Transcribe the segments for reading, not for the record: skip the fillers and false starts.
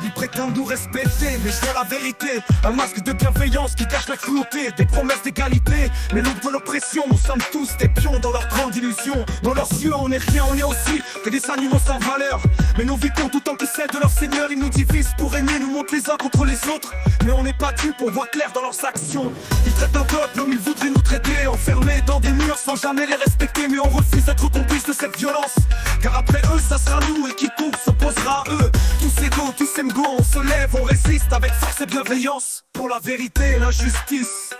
Ils prétendent nous respecter, mais c'est la vérité. Un masque de bienveillance qui cache la cruauté. Des promesses d'égalité, mais l'ombre de l'oppression. Nous sommes tous des pions dans leur grande illusion. Dans leurs yeux on est rien, on est aussi que des animaux sans valeur. Mais nos vies comptent autant que celles de leur seigneur. Ils nous divisent pour régner, nous montrent les uns contre les autres. Mais on n'est pas dupes, on voit clair dans leurs actions. Ils traitent un peuple comme ils voudraient nous traiter, enfermés dans des murs sans jamais les respecter. Mais on refuse d'être complice de cette violence, car après eux ça sera nous, et quiconque s'opposera à eux. Tous égaux, tous MGO, on se lève, on résiste avec force et bienveillance pour la vérité et l'injustice.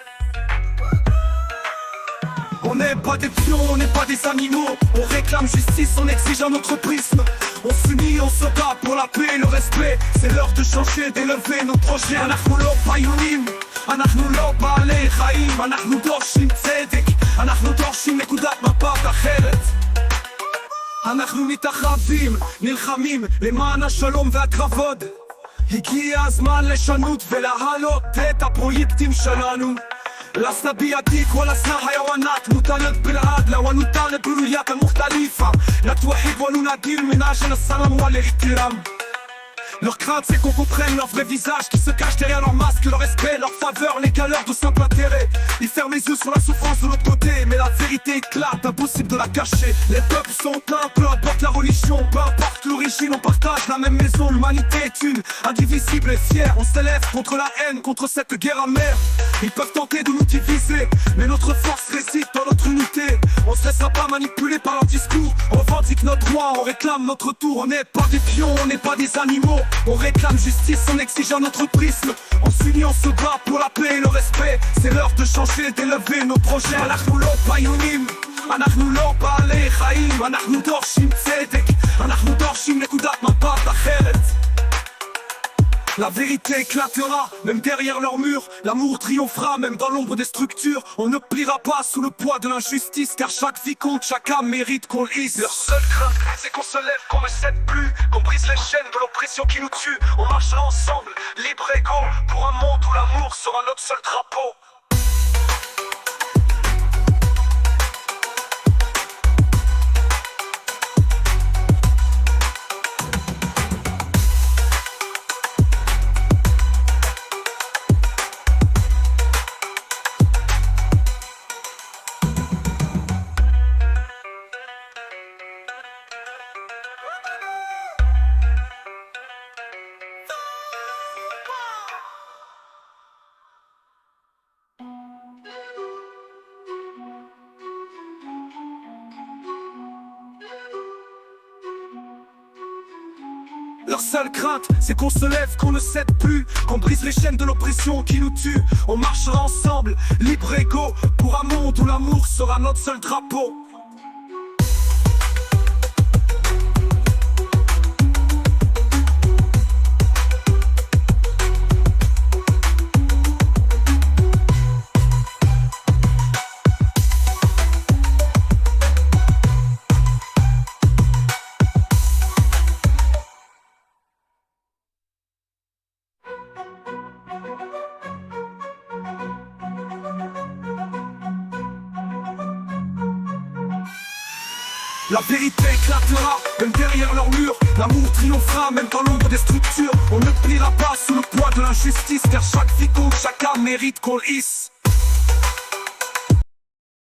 On n'est pas des pions, on n'est pas des animaux. On réclame justice, on exige un autre prisme. On s'unit, on se bat pour la paix et le respect. C'est l'heure de changer, d'élever nos projets. אנחנו לא פיונים, אנחנו לא בעלי חיים. אנחנו דורשים צדק, אנחנו דורשים נקודת מבט אחרת. אנחנו מתאחדים, נלחמים למען השלום והכבוד. הגיע הזמן לשנות ולהעלות את הפרויקטים שלנו. لسنا بيديك ولسنا حيوانات نطالب بالعدل ونطالب بالرؤيات المختلفة. نتوحد وننادي من أجل السلام والاحترام. Leur crainte c'est qu'on comprenne leur vrai visage qui se cache derrière leur masque, leur respect, leur faveur n'est qu'à leur de simple intérêt. Ils ferment les yeux sur la souffrance de l'autre côté, mais la vérité éclate, impossible de la cacher. Les peuples sont pleins, peu importe la religion, peu importe l'origine, on partage la même maison. L'humanité est une, indivisible et fière. On s'élève contre la haine, contre cette guerre amère. Ils peuvent tenter de nous diviser, mais notre force réside dans notre unité. On se laissera pas manipuler par leur discours. On revendique notre droit, on réclame notre tour. On n'est pas des pions, on n'est pas des animaux. On réclame justice, on exige un autre prisme. On s'unit, on se bat pour la paix et le respect. C'est l'heure de changer, d'élever nos projets. אנחנו לא פיונים, אנחנו לא בעלי חיים. אנחנו דורשים צדק, אנחנו דורשים נקודת מבט אחרת. La vérité éclatera, même derrière leurs murs. L'amour triomphera, même dans l'ombre des structures. On ne pliera pas sous le poids de l'injustice, car chaque vie compte, chaque âme mérite qu'on le hisse. Leur seule crainte, c'est qu'on se lève, qu'on ne cède plus, qu'on brise les chaînes de l'oppression qui nous tue. On marchera ensemble, libre et égaux, pour un monde où l'amour sera notre seul drapeau. Leur seule crainte, c'est qu'on se lève, qu'on ne cède plus, qu'on brise les chaînes de l'oppression qui nous tue. On marchera ensemble, libre et égaux, pour un monde où l'amour sera notre seul drapeau. La vérité éclatera, même derrière leurs murs. L'amour triomphera, même dans l'ombre des structures. On ne pliera pas sous le poids de l'injustice, car chaque vie compte, chaque âme mérite qu'on le hisse.